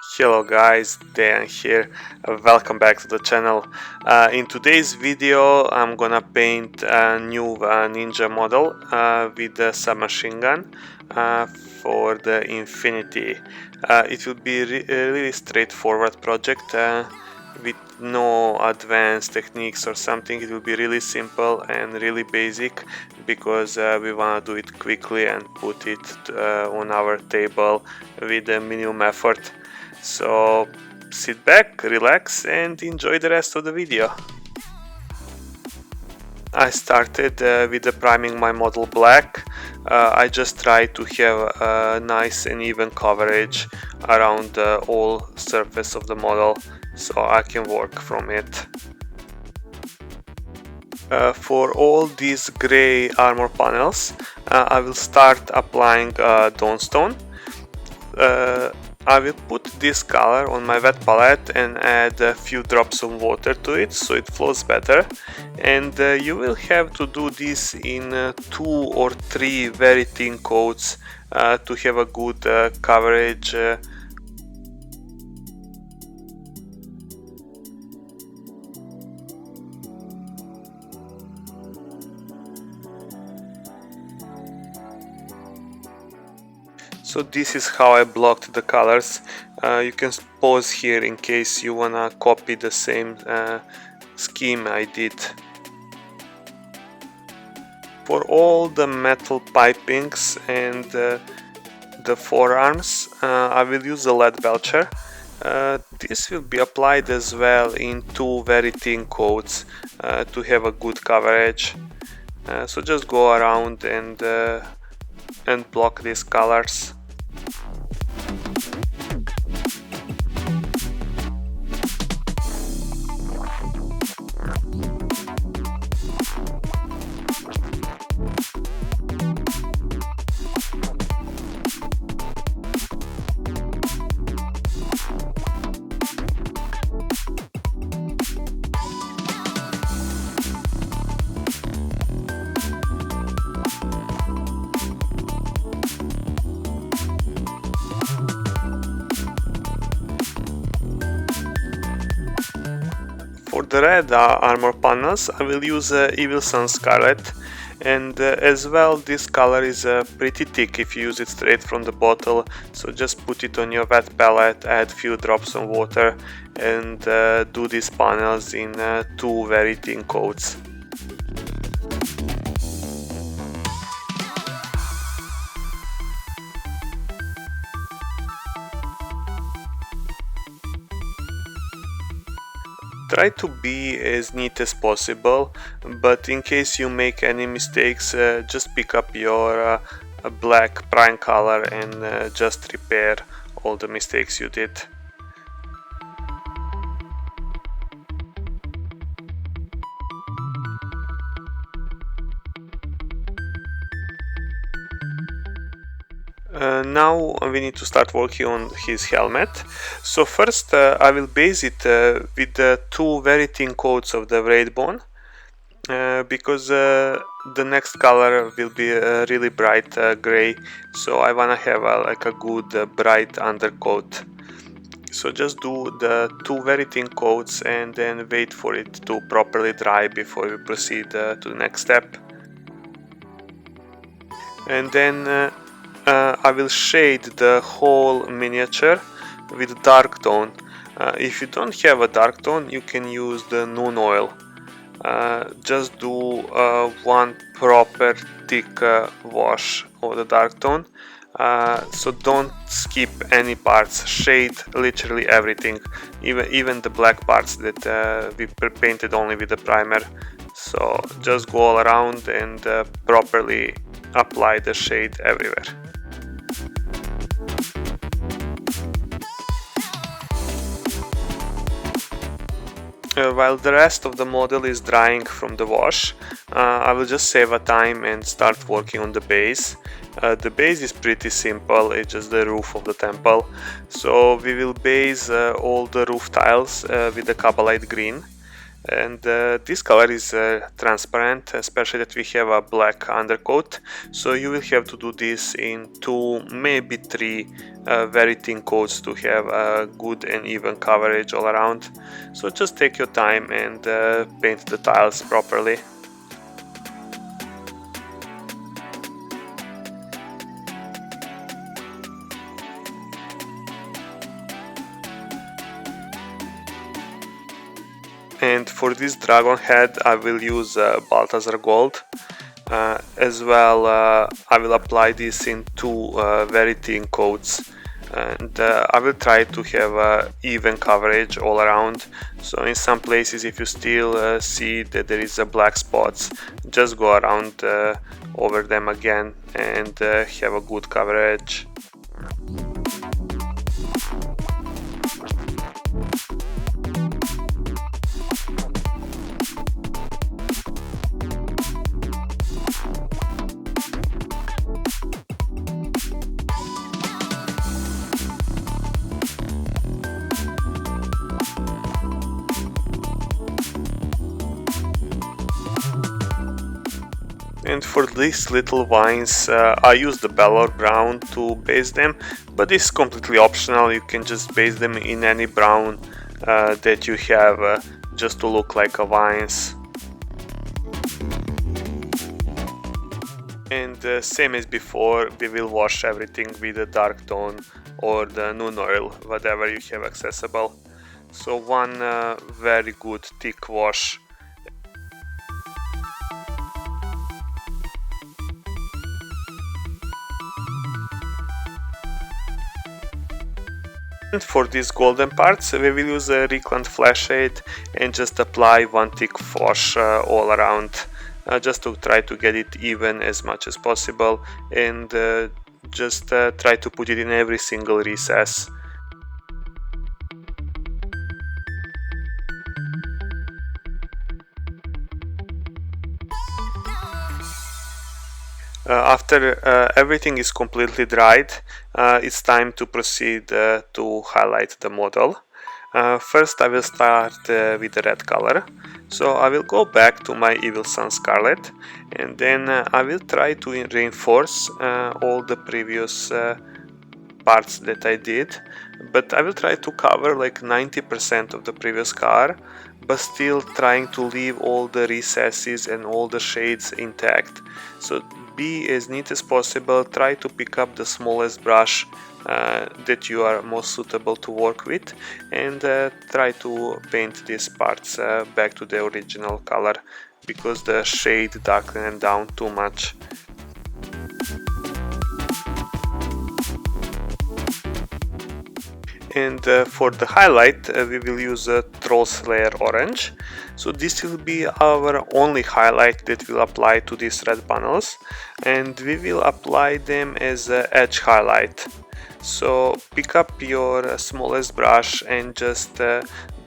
Hello guys, Dan here. Welcome back to the channel. In today's video I'm gonna paint a new ninja model with the submachine gun for the Infinity. It will be a really straightforward project with no advanced techniques or something. It will be really simple and really basic because we wanna do it quickly and put it on our table with a minimum effort. So sit back, relax and enjoy the rest of the video. I started with priming my model black. I just try to have a nice and even coverage around the whole surface of the model so I can work from it. For all these gray armor panels, I will start applying Dawnstone. I will put this color on my wet palette and add a few drops of water to it so it flows better, and you will have to do this in 2 or 3 very thin coats to have a good coverage. So this is how I blocked the colors. You can pause here in case you wanna copy the same scheme I did. For all the metal pipings and the forearms, I will use the Leadbelcher. This will be applied as well in 2 very thin coats to have a good coverage. So just go around and block these colors. For the red armor panels, I will use Evil Sunz Scarlet, and as well this color is pretty thick if you use it straight from the bottle, so just put it on your wet palette, add few drops of water and do these panels in 2 very thin coats. Try to be as neat as possible, but in case you make any mistakes, just pick up your black prime color and just repair all the mistakes you did. Now we need to start working on his helmet. So first I will base it with 2 very thin coats of the Wraithbone, because the next color will be a really bright gray, so I wanna have like a good bright undercoat. So just do the 2 very thin coats and then wait for it to properly dry before we proceed to the next step. And then I will shade the whole miniature with dark tone. If you don't have a dark tone, you can use the Noon Oil. Just do 1 proper thick wash of the dark tone. So don't skip any parts, shade literally everything, even the black parts that we painted only with the primer. So just go all around and properly apply the shade everywhere. While the rest of the model is drying from the wash, I will just save a time and start working on the base. The base is pretty simple, it's just the roof of the temple. So we will base all the roof tiles with the Kabalite Green. And this color is transparent, especially that we have a black undercoat, so you will have to do this in 2, maybe 3 very thin coats to have a good and even coverage all around. So just take your time and paint the tiles properly. And for this dragon head I will use Balthasar Gold. As well, I will apply this in 2 very thin coats, and I will try to have even coverage all around. So in some places, if you still see that there is black spots, just go around over them again and have a good coverage. And for these little vines, I use the Balor Brown to base them, but this is completely optional. You can just base them in any brown that you have, just to look like a vines. And same as before, we will wash everything with the dark tone or the Noon oil, whatever you have accessible. So one very good thick wash. And for these golden parts, we will use a Reikland Fleshshade and just apply one thick wash all around, just to try to get it even as much as possible, and just try to put it in every single recess. After everything is completely dried, it's time to proceed to highlight the model. First I will start with the red color. So I will go back to my Evil Sunz Scarlet, and then I will try to reinforce all the previous parts that I did, but I will try to cover like 90% of the previous car, but still trying to leave all the recesses and all the shades intact. So be as neat as possible, try to pick up the smallest brush that you are most suitable to work with, and try to paint these parts back to the original color, because the shade darkened down too much. And for the highlight, we will use a Troll Slayer Orange. So this will be our only highlight that will apply to these red panels, and we will apply them as an edge highlight. So pick up your smallest brush and just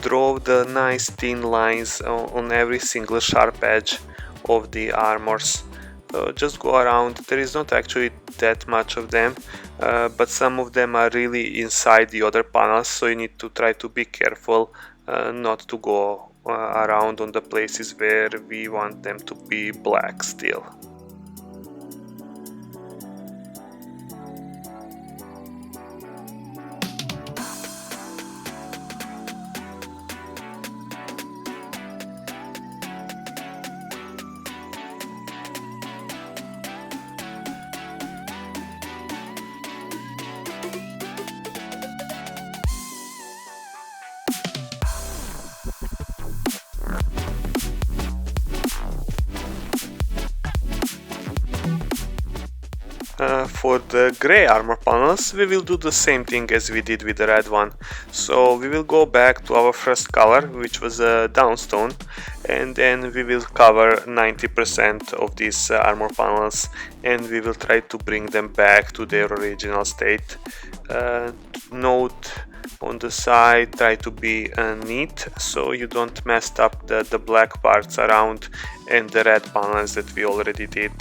draw the nice thin lines on every single sharp edge of the armors. So just go around. There is not actually that much of them, but some of them are really inside the other panels, so you need to try to be careful not to go around on the places where we want them to be black still. For the grey armor panels, we will do the same thing as we did with the red one. So we will go back to our first color, which was Dawnstone, and then we will cover 90% of these armor panels, and we will try to bring them back to their original state. Note on the side, try to be neat, so you don't mess up the black parts around and the red panels that we already did.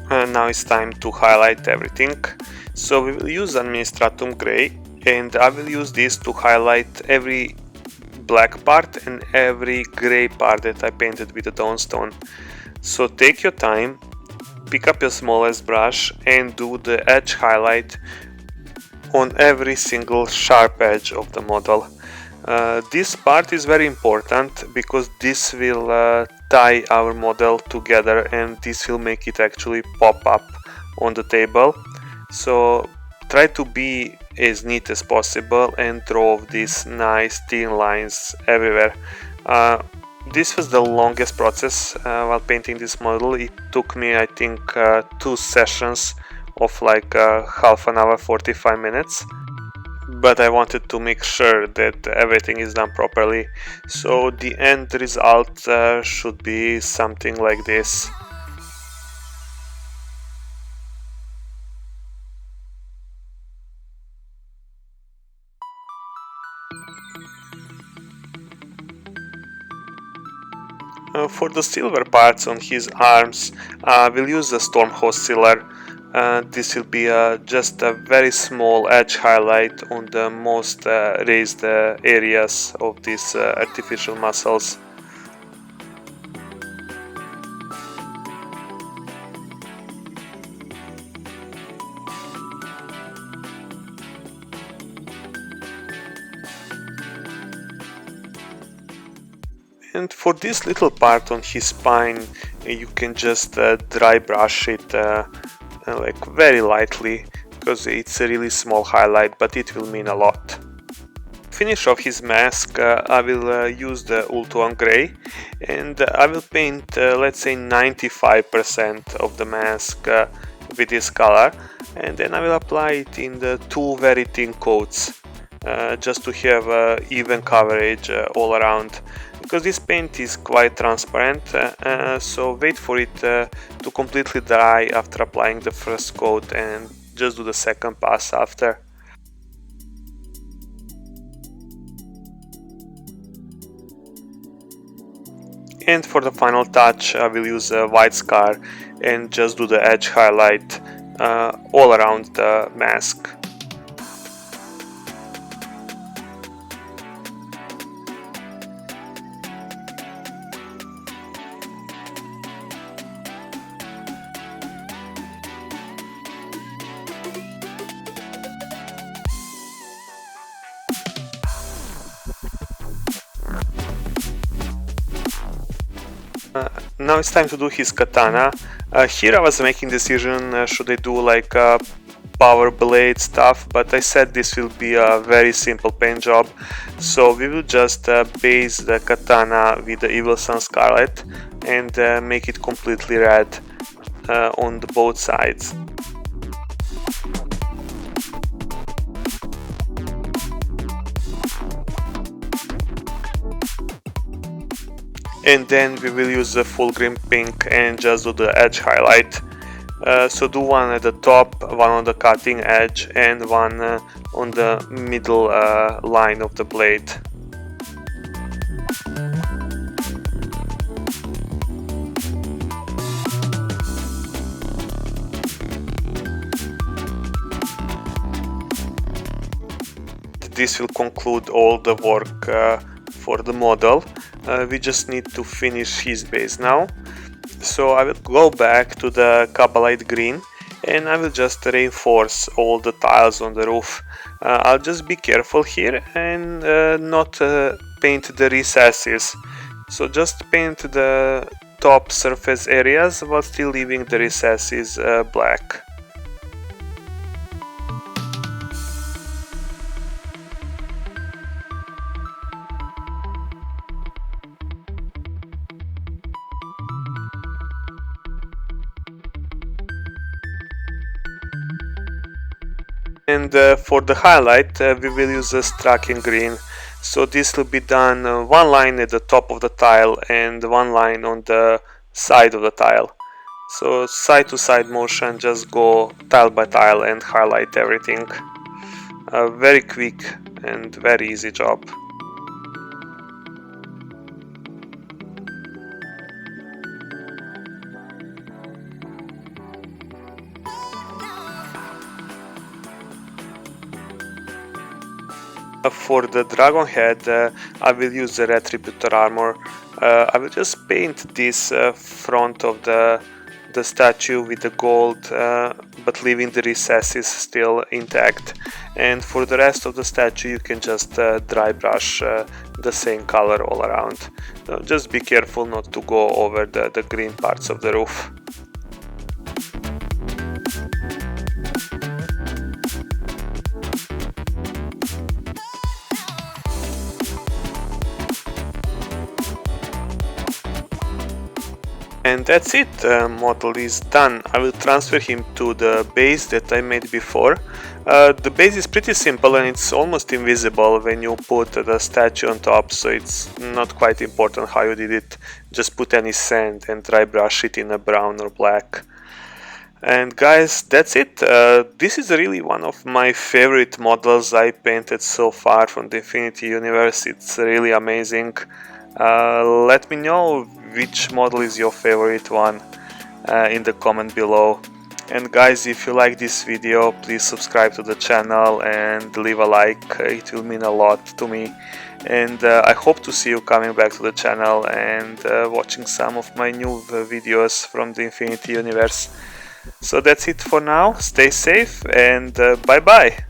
Now it's time to highlight everything. So we will use Administratum Grey, and I will use this to highlight every black part and every grey part that I painted with the Dawnstone. So take your time, pick up your smallest brush and do the edge highlight on every single sharp edge of the model. This part is very important because this will tie our model together and this will make it actually pop up on the table. So try to be as neat as possible and draw these nice thin lines everywhere. This was the longest process while painting this model. It took me, I think, 2 sessions of like half an hour, 45 minutes. But I wanted to make sure that everything is done properly, so the end result should be something like this. For the silver parts on his arms, we'll use the Stormhost Silver. This will be just a very small edge highlight on the most raised areas of these artificial muscles. And for this little part on his spine, you can just dry brush it like very lightly, because it's a really small highlight, but it will mean a lot. Finish off his mask, I will use the Ulthuan Grey, and I will paint let's say 95% of the mask with this color, and then I will apply it in the 2 very thin coats, just to have even coverage all around. Because this paint is quite transparent, so wait for it to completely dry after applying the first coat and just do the second pass after. And for the final touch, I will use a white scar and just do the edge highlight all around the mask. Now it's time to do his katana. Here I was making decision should I do like power blade stuff, but I said this will be a very simple paint job, so we will just base the katana with the Evil Sunz Scarlet and make it completely red on the both sides. And then we will use the Fulgrim Pink and just do the edge highlight. So do one at the top, one on the cutting edge and one on the middle line of the blade. This will conclude all the work for the model. We just need to finish his base now. So I will go back to the Kabalite Green and I will just reinforce all the tiles on the roof. I'll just be careful here and not paint the recesses. So just paint the top surface areas while still leaving the recesses black. And for the highlight we will use a Straken Green. So this will be done one line at the top of the tile and one line on the side of the tile. So side to side motion, just go tile by tile and highlight everything. A very quick and very easy job. For the dragon head, I will use the Retributor Armor. I will just paint this front of the statue with the gold, but leaving the recesses still intact. And for the rest of the statue you can just dry brush the same color all around. Just be careful not to go over the green parts of the roof. And that's it, model is done. I will transfer him to the base that I made before. The base is pretty simple and it's almost invisible when you put the statue on top, so it's not quite important how you did it. Just put any sand and dry brush it in a brown or black. And guys, that's it. This is really one of my favorite models I painted so far from the Infinity Universe. It's really amazing. Let me know which model is your favorite one in the comment below. And guys, if you like this video, please subscribe to the channel and leave a like. It will mean a lot to me. And I hope to see you coming back to the channel and watching some of my new videos from the Infinity Universe. So that's it for now. Stay safe and bye bye.